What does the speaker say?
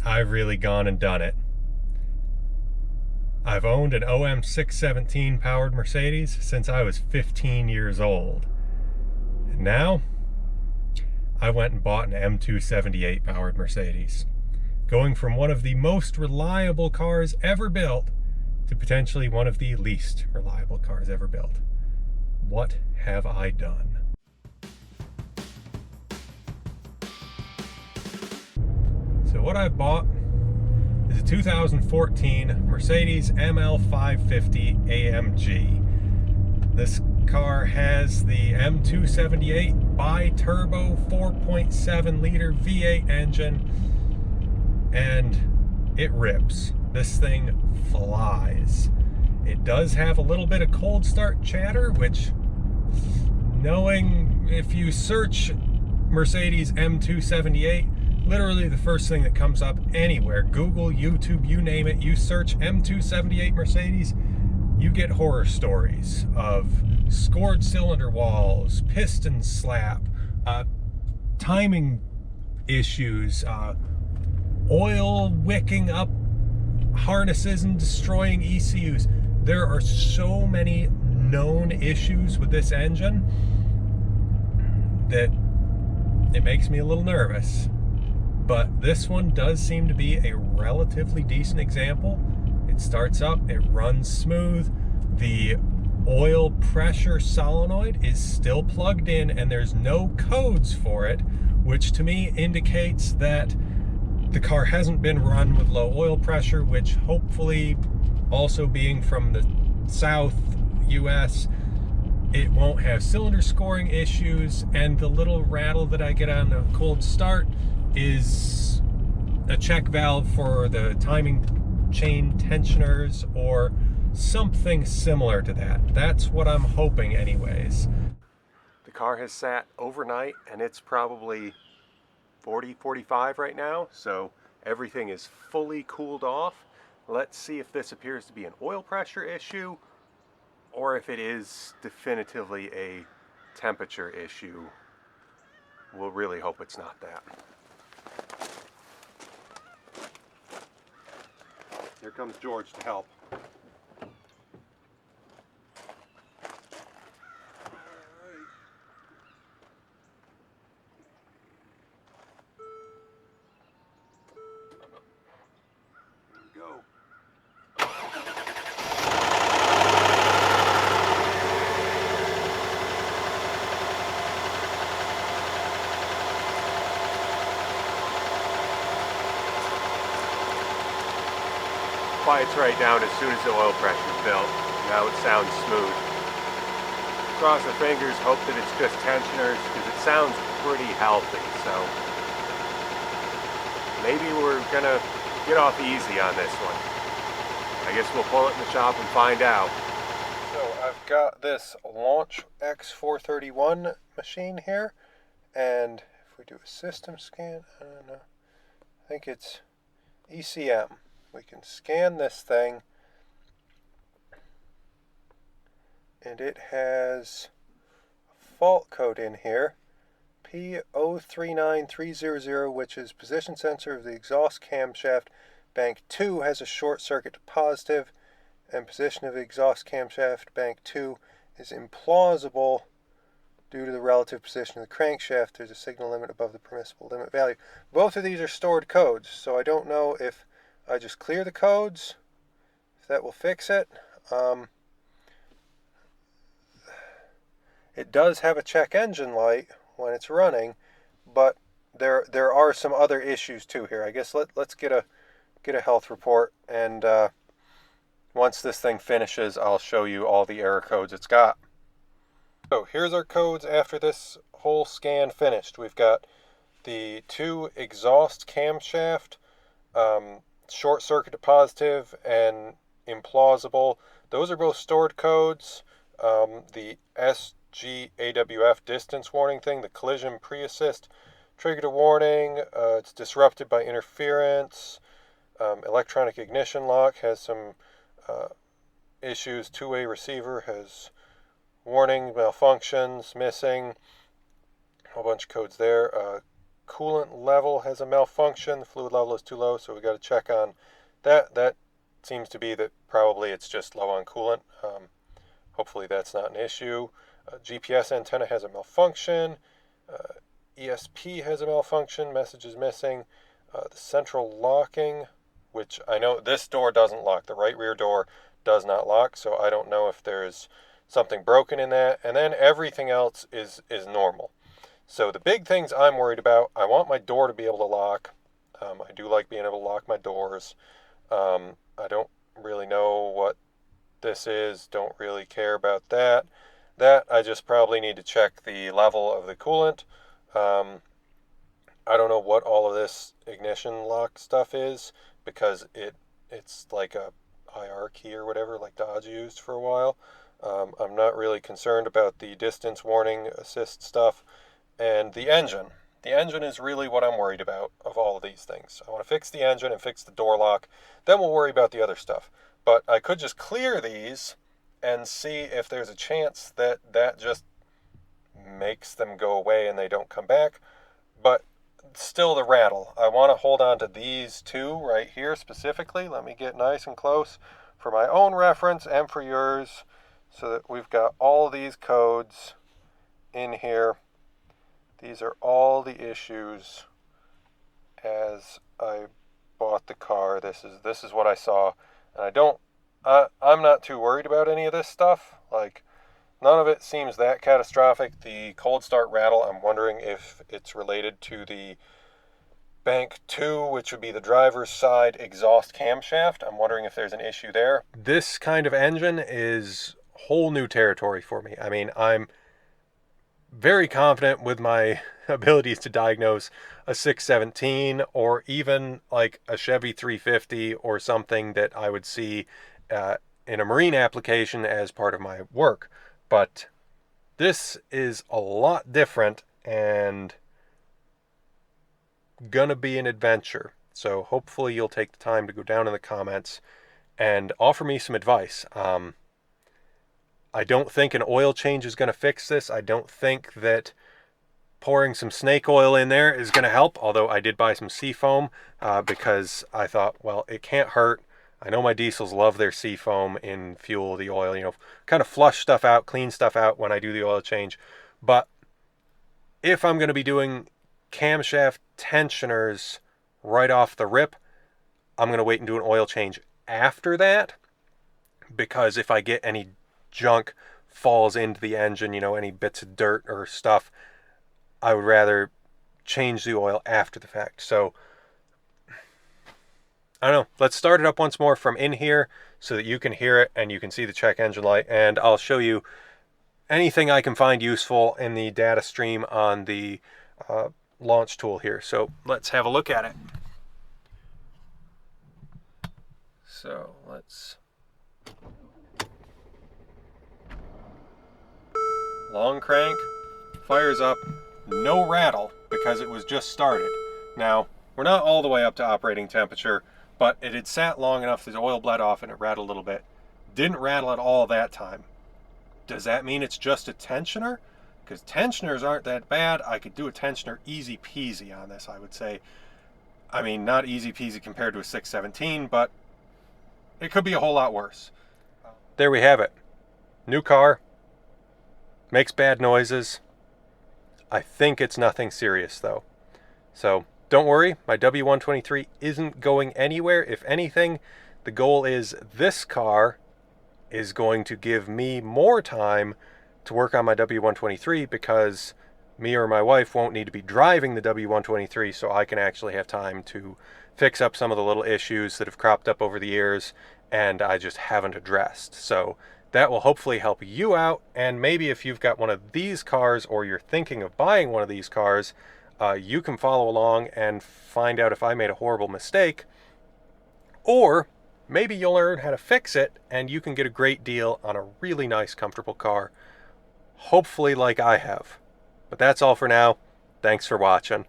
I've really gone and done it. I've owned an OM617 powered Mercedes since I was 15 years old. And now, I went and bought an M278 powered Mercedes. Going from one of the most reliable cars ever built to potentially one of the least reliable cars ever built. What have I done? So what I bought is a 2014 Mercedes ML550 AMG. This car has the M278 bi-turbo 4.7 liter V8 engine, and it rips. This thing flies. It does have a little bit of cold start chatter, which, knowing if you search Mercedes M278, literally the first thing that comes up anywhere, Google, YouTube, you name it, you search M278 Mercedes, you get horror stories of scored cylinder walls, piston slap, timing issues, oil wicking up harnesses and destroying ECUs. There are so many known issues with this engine that it makes me a little nervous. But this one does seem to be a relatively decent example. It starts up, it runs smooth. The oil pressure solenoid is still plugged in and there's no codes for it, which to me indicates that the car hasn't been run with low oil pressure, which hopefully, also being from the South US, it won't have cylinder scoring issues, and the little rattle that I get on a cold start is a check valve for the timing chain tensioners or something similar to that. That's what I'm hoping anyways. The car has sat overnight and it's probably 40, 45 right now, so everything is fully cooled off. Let's see if this appears to be an oil pressure issue or if it is definitively a temperature issue. We'll really hope it's not that. Here comes George to help. Quiets right down as soon as the oil pressure is built. Now it sounds smooth. Cross the fingers, hope that it's just tensioners, because it sounds pretty healthy. So maybe we're gonna get off easy on this one. I guess we'll pull it in the shop and find out. So I've got this Launch X431 machine here, and if we do a system scan, I don't know, I think it's ECM. We can scan this thing, and it has a fault code in here, P039300, which is position sensor of the exhaust camshaft. Bank 2 has a short circuit to positive, and position of the exhaust camshaft bank 2 is implausible due to the relative position of the crankshaft. There's a signal limit above the permissible limit value. Both of these are stored codes, so I don't know if I just clear the codes, if that will fix it. It does have a check engine light when it's running, but there are some other issues too here. I guess let's get a health report, and once this thing finishes, I'll show you all the error codes it's got. So here's our codes after this whole scan finished. We've got the 2 exhaust camshaft, short circuit to positive, and implausible. Those are both stored codes. The SGAWF distance warning thing, the collision pre-assist triggered a warning. It's disrupted by interference. Electronic ignition lock has some issues. Two-way receiver has warning malfunctions, missing. A whole bunch of codes there. coolant level has a malfunction. The fluid level is too low, so we got to check on that. That seems to be that probably it's just low on coolant. Hopefully that's not an issue. GPS antenna has a malfunction. ESP has a malfunction. Message is missing. The central locking, which I know this door doesn't lock. The right rear door does not lock, so I don't know if there's something broken in that. And then everything else is normal. So the big things I'm worried about, I want my door to be able to lock. I do like being able to lock my doors. I don't really know what this is, don't really care about that. That I just probably need to check the level of the coolant. I don't know what all of this ignition lock stuff is, because it's like a IR key or whatever, like Dodge used for a while. I'm not really concerned about the distance warning assist stuff. And the engine. The engine is really what I'm worried about of all of these things. I want to fix the engine and fix the door lock. Then we'll worry about the other stuff. But I could just clear these and see if there's a chance that that just makes them go away and they don't come back. But still the rattle. I want to hold on to these two right here specifically. Let me get nice and close for my own reference and for yours, so that we've got all these codes in here. These are all the issues as I bought the car. This is what I saw, and I'm not too worried about any of this stuff. Like, none of it seems that catastrophic. The cold start rattle, I'm wondering if it's related to the bank 2, which would be the driver's side exhaust camshaft. I'm wondering if there's an issue there. This kind of engine is whole new territory for me. I mean, I'm very confident with my abilities to diagnose a 617 or even like a Chevy 350 or something that I would see in a marine application as part of my work. But this is a lot different and gonna be an adventure. So hopefully you'll take the time to go down in the comments and offer me some advice. I don't think an oil change is going to fix this. I don't think that pouring some snake oil in there is going to help, although I did buy some Seafoam because I thought, well, it can't hurt. I know my diesels love their Seafoam in fuel, the oil, you know, kind of flush stuff out, clean stuff out when I do the oil change. But if I'm going to be doing camshaft tensioners right off the rip, I'm going to wait and do an oil change after that, because if I get any junk falls into the engine, you know, any bits of dirt or stuff, I would rather change the oil after the fact. So I don't know, let's start it up once more from in here so that you can hear it and you can see the check engine light, and I'll show you anything I can find useful in the data stream on the launch tool here. So let's have a look at it. So let's long crank, fires up, no rattle because it was just started. Now, we're not all the way up to operating temperature, but it had sat long enough that the oil bled off and it rattled a little bit. Didn't rattle at all that time. Does that mean it's just a tensioner? Because tensioners aren't that bad. I could do a tensioner easy peasy on this, I would say. I mean, not easy peasy compared to a 617, but it could be a whole lot worse. There we have it. New car. Makes bad noises. I think it's nothing serious though. So don't worry, my W123 isn't going anywhere. If anything, the goal is this car is going to give me more time to work on my W123, because me or my wife won't need to be driving the W123, so I can actually have time to fix up some of the little issues that have cropped up over the years and I just haven't addressed. So that will hopefully help you out, and maybe if you've got one of these cars or you're thinking of buying one of these cars, you can follow along and find out if I made a horrible mistake, or maybe you'll learn how to fix it and you can get a great deal on a really nice, comfortable car, hopefully like I have. But that's all for now. Thanks for watching.